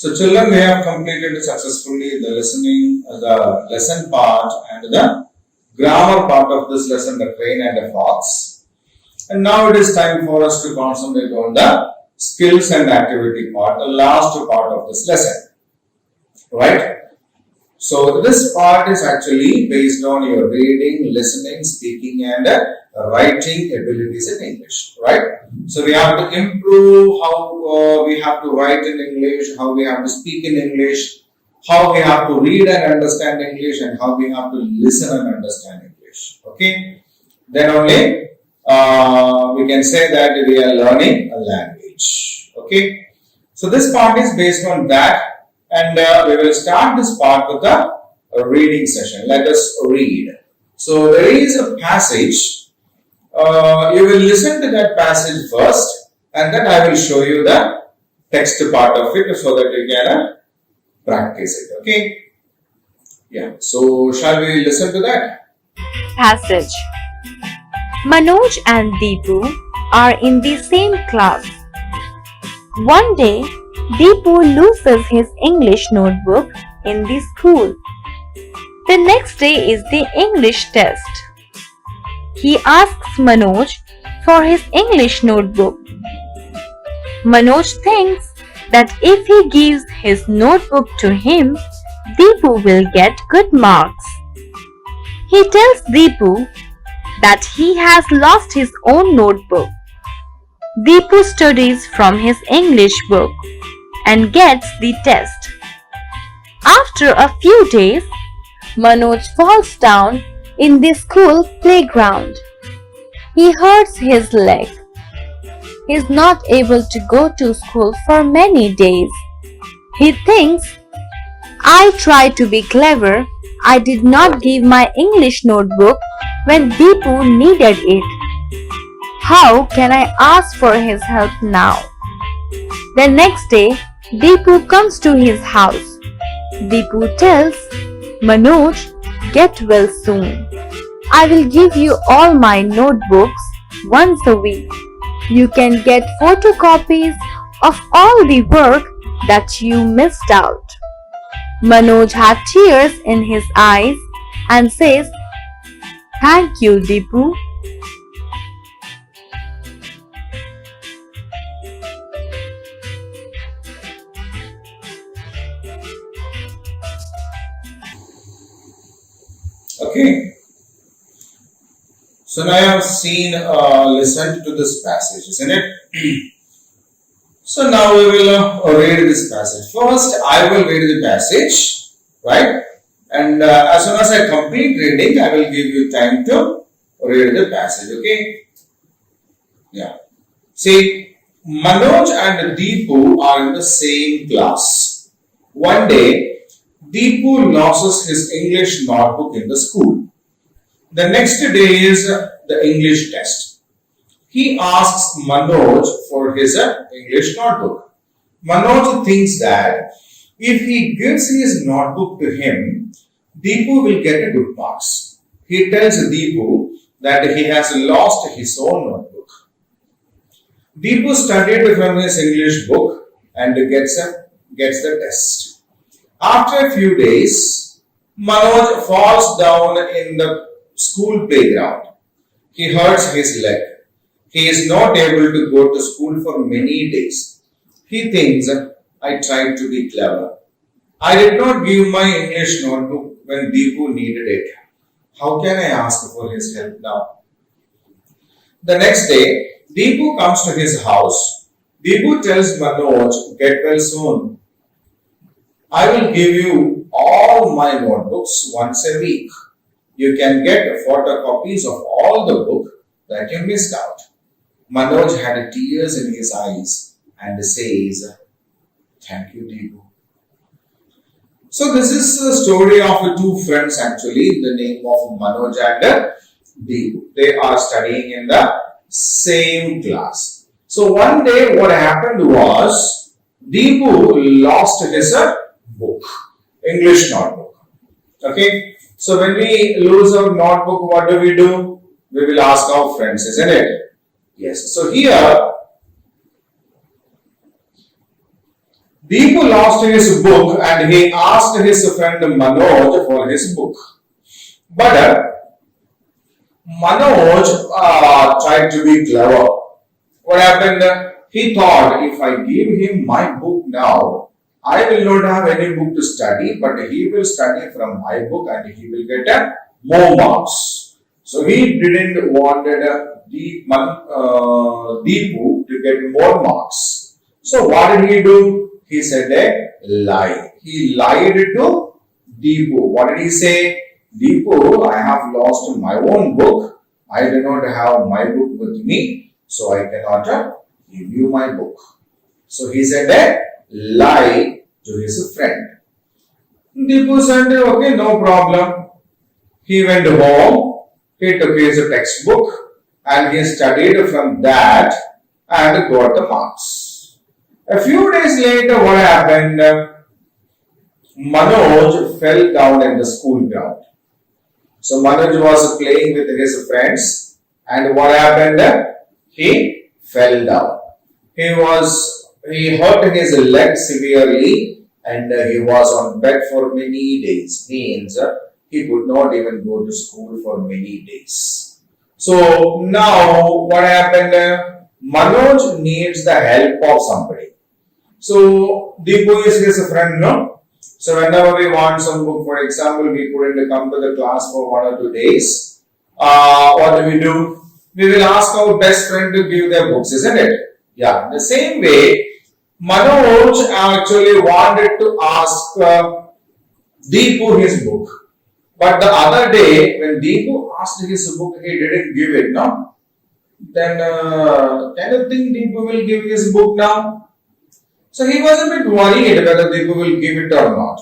So children, we have completed successfully the listening, the lesson part and the grammar part of this lesson, the train and the fox. And now it is time for us to concentrate on the skills and activity part, the last part of this lesson, right? So this part is actually based on your reading, listening, speaking and writing abilities in English, right? So we have to improve how we have to write in English, how we have to speak in English, how we have to read and understand English and how we have to listen and understand English, okay? Then only we can say that we are learning a language, okay? So this part is based on that. And we will start this part with a reading session. Let us read. So there is a passage. You will listen to that passage first, and then I will show you the text part of it so that you can practice it. Okay? Yeah. So shall we listen to that? Passage. Manoj and Deepu are in the same class. One day, Deepu loses his English notebook in the school. The next day is the English test. He asks Manoj for his English notebook. Manoj thinks that if he gives his notebook to him, Deepu will get good marks. He tells Deepu that he has lost his own notebook. Deepu studies from his English book and gets the test. After a few days, Manoj falls down in the school playground. He hurts his leg. He is not able to go to school for many days. He thinks, I tried to be clever. I did not give my English notebook when Deepu needed it. How can I ask for his help now? The next day, Deepu comes to his house. Deepu tells Manoj, get well soon. I will give you all my notebooks once a week. You can get photocopies of all the work that you missed out. Manoj had tears in his eyes and says, Thank you, Deepu. Okay. So now I have seen, listened to this passage, isn't it? So now we will read this passage. First, I will read the passage, right? And as soon as I complete reading, I will give you time to read the passage, okay? Yeah. See, Manoj and Deepu are in the same class. One day, Deepu loses his English notebook in the school. The next day is the English test. He asks Manoj for his English notebook. Manoj thinks that if he gives his notebook to him, Deepu will get a good marks. He tells Deepu that he has lost his own notebook. Deepu studied from his English book and gets the test. After a few days, Manoj falls down in the school playground. He hurts his leg. He is not able to go to school for many days. He thinks, I tried to be clever. I did not give my English notebook when Deepu needed it. How can I ask for his help now? The next day, Deepu comes to his house. Deepu tells Manoj, get well soon. I will give you all my notebooks once a week. You can get photocopies of all the book that you missed out. Manoj had tears in his eyes and says, Thank you, Deepu. So this is the story of two friends actually, the name of Manoj and Deepu. They are studying in the same class. So one day what happened was, Deepu lost his book, English notebook. Okay. So when we lose our notebook, what do? We will ask our friends, isn't it? Yes. So here, Deepu lost his book and he asked his friend Manoj for his book. But Manoj tried to be clever. What happened? He thought if I give him my book now, I will not have any book to study, but he will study from my book and he will get more marks. So he didn't wanted Deepu to get more marks. So what did he do? He said a lie. He lied to Deepu. What did he say? Deepu, I have lost my own book. I do not have my book with me, so I cannot give you my book. So he said a lie to his friend. Deepu said, okay, no problem. He went home, he took his textbook and he studied from that and got the marks. A few days later, what happened? Manoj fell down in the school ground. So Manoj was playing with his friends, and what happened? He fell down. He hurt his leg severely, and he was on bed for many days. Means he could not even go to school for many days. So now what happened? Manoj needs the help of somebody. So Deepu is his friend, no? So whenever we want some book, for example, we couldn't come to the class for 1 or 2 days. What do we do? We will ask our best friend to give their books, isn't it? Yeah. The same way, Manoj actually wanted to ask Deepu his book, but the other day when Deepu asked his book, he didn't give it. No. Then can you think Deepu will give his book now? So he was a bit worried whether Deepu will give it or not.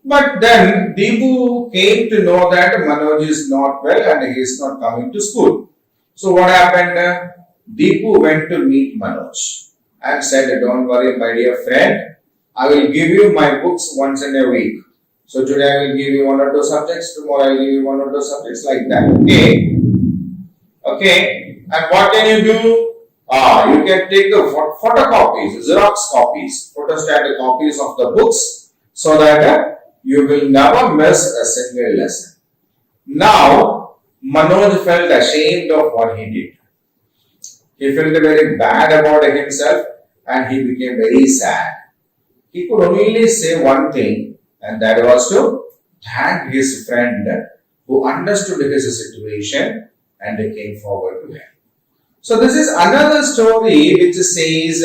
But then Deepu came to know that Manoj is not well and he is not coming to school. So what happened? Deepu went to meet Manoj and said, don't worry, my dear friend, I will give you my books once in a week. So today I will give you 1 or 2 subjects, tomorrow I will give you 1 or 2 subjects like that. Okay. Okay. And what can you do? You can take the photocopies, Xerox copies, photostatic copies of the books so that you will never miss a single lesson. Now, Manoj felt ashamed of what he did. He felt very bad about himself and he became very sad. He could only say one thing, and that was to thank his friend who understood his situation and came forward to him. So this is another story which says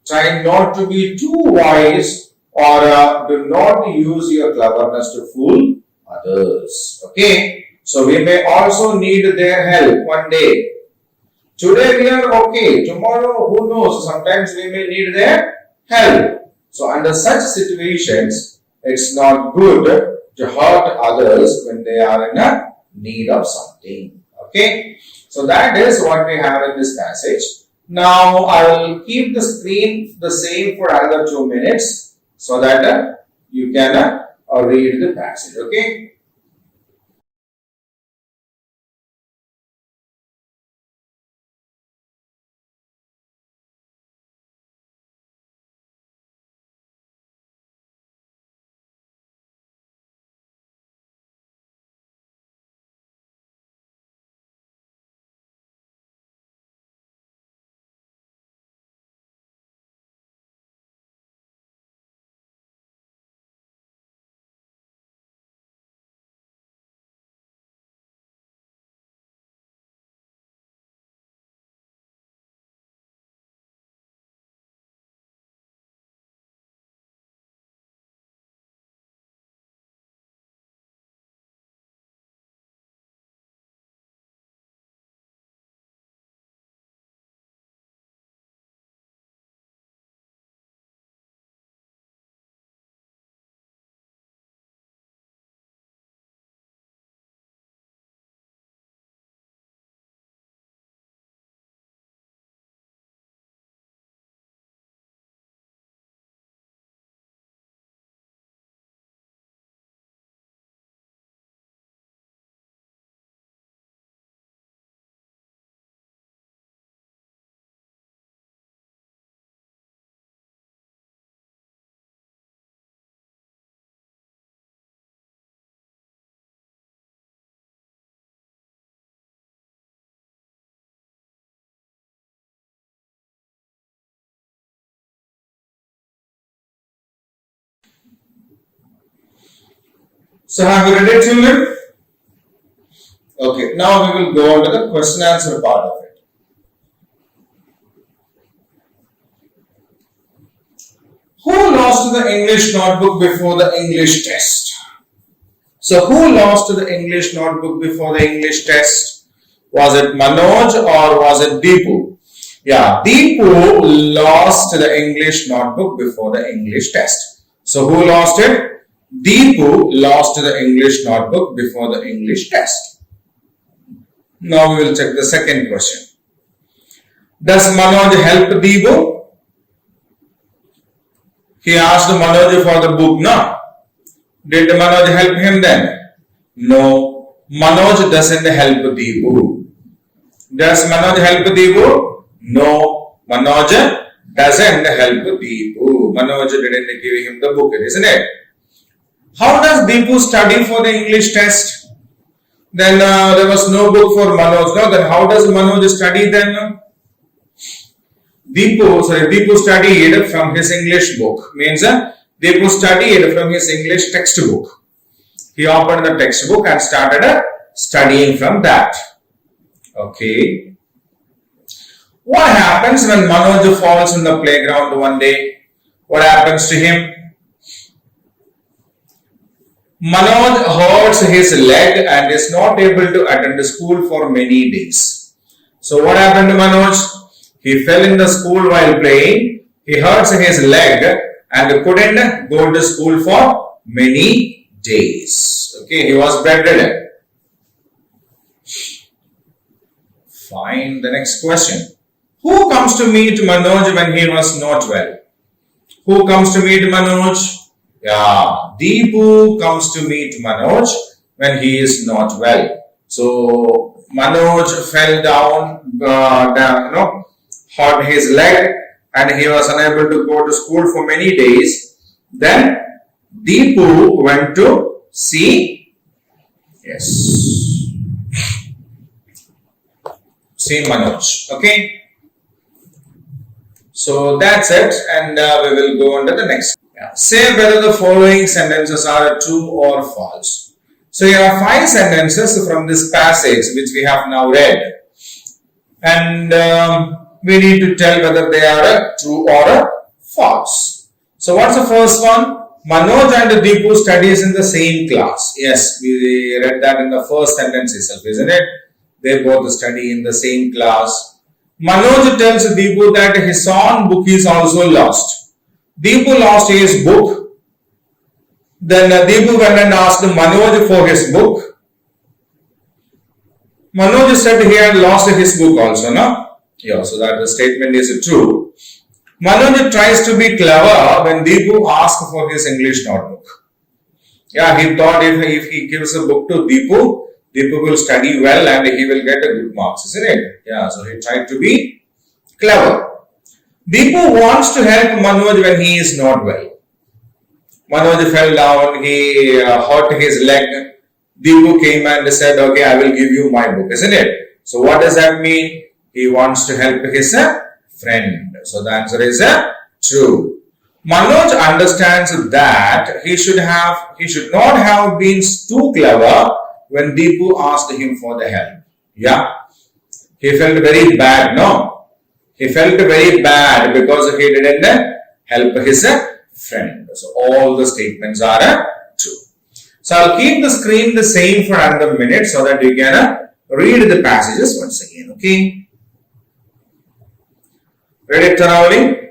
try not to be too wise or do not use your cleverness to fool others. Okay. So we may also need their help one day. Today we are okay. Tomorrow, who knows? Sometimes we may need their help. So under such situations, it's not good to hurt others when they are in a need of something. Okay. So that is what we have in this passage. Now I will keep the screen the same for another 2 minutes so that you can read the passage. Okay. So have you read it, children? Okay, now we will go on to the question answer part of it. Who lost the English notebook before the English test? So who lost the English notebook before the English test? Was it Manoj or was it Deepu? Yeah, Deepu lost the English notebook before the English test. So who lost it? Deepu lost the English notebook before the English test. Now we will check the second question. Does Manoj help Deepu? He asked Manoj for the book, no? Did Manoj help him then? No. Manoj doesn't help Deepu. Does Manoj help Deepu? No. Manoj doesn't help Deepu. Manoj didn't give him the book, isn't it? How does Deepu study for the English test? Then there was no book for Manoj. No, then how does Manoj study then? Deepu studied from his English book. Means Deepu studied from his English textbook. He opened the textbook and started studying from that. Okay. What happens when Manoj falls in the playground one day? What happens to him? Manoj hurts his leg and is not able to attend school for many days. So what happened to Manoj? He fell in the school while playing. He hurts his leg and couldn't go to school for many days. Okay, he was bedridden. Fine. The next question. Who comes to meet Manoj when he was not well? Who comes to meet Manoj? Yeah, Deepu comes to meet Manoj when he is not well. So Manoj fell down, hurt his leg and he was unable to go to school for many days. Then Deepu went to see Manoj. Okay. So that's it, and we will go on to the next. Say whether the following sentences are true or false. So you have 5 sentences from this passage which we have now read, and we need to tell whether they are true or false. So what's the first one? Manoj and Deepu studies in the same class. Yes, we read that in the first sentence itself, isn't it? They both study in the same class. Manoj tells Deepu that his own book is also lost. Deepu lost his book. Then Deepu went and asked Manoj for his book. Manoj said he had lost his book also, no? Yeah, so that the statement is true. Manoj tries to be clever when Deepu asks for his English notebook. Yeah, he thought if he gives a book to Deepu, Deepu will study well and he will get a good marks, isn't it? Yeah, so he tried to be clever. Deepu wants to help Manoj when he is not well. Manoj fell down, he hurt his leg. Deepu came and said, okay, I will give you my book, isn't it? So what does that mean? He wants to help his friend. So the answer is true. Manoj understands that he should not have been too clever when Deepu asked him for the help. Yeah. He felt very bad, no? He felt very bad because he didn't help his friend. So all the statements are true. So I'll keep the screen the same for another minute so that you can read the passages once again. Okay. Read it, Tarawali?